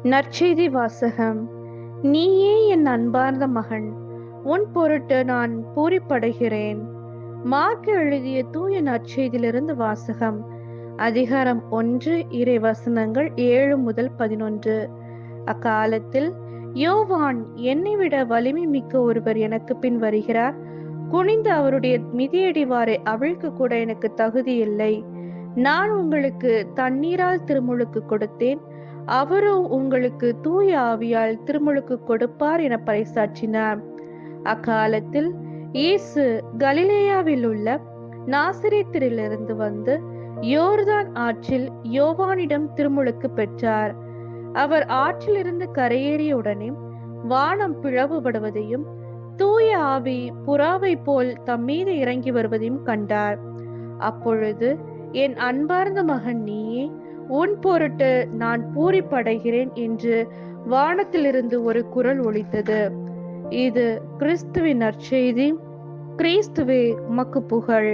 நற்செய்தி வாசகம். நீயே என் அன்பார்ந்த மகன், உன் பொருட்டு நான் பூரிப்படைகிறேன். மார்க் எழுதிய தூய நற்செய்தியிலிருந்து வாசகம். அதிகாரம் 1, இறை வசனங்கள் 7 முதல் 11. அக்காலத்தில் யோவான், என்னை விட வலிமை மிக்க ஒருவர் எனக்கு பின் வருகிறார், குனிந்து அவருடைய மிதியடிவாரை அவிழ்க்க கூட எனக்கு தகுதி இல்லை. நான் உங்களுக்கு தண்ணீரால் திருமுழுக்கு கொடுத்தேன், அவரோ உங்களுக்கு தூய ஆவியால் திருமுழுக்கு கொடுப்பார் என பறைசாற்றினார். அக்காலத்தில் இயேசு கலிலேயாவில் உள்ள நாசரேத்திலிருந்து வந்து யோர்தான் ஆற்றில் யோவானிடம் திருமுழுக்கு பெற்றார். அவர் ஆற்றிலிருந்து கரையேறிய உடனே வானம் பிளவுபடுவதையும் தூய ஆவி புறாவை போல் தம்மீது இறங்கி வருவதையும் கண்டார். அப்பொழுது, என் அன்பார்ந்த மகன் நீயே, உன் பொருட்டு நான் பூரிப்படைகிறேன் என்று வானத்திலிருந்து ஒரு குரல் ஒலித்தது. இது கிறிஸ்துவின் நற்செய்தி. கிறிஸ்துவே உமக்கு புகழ்.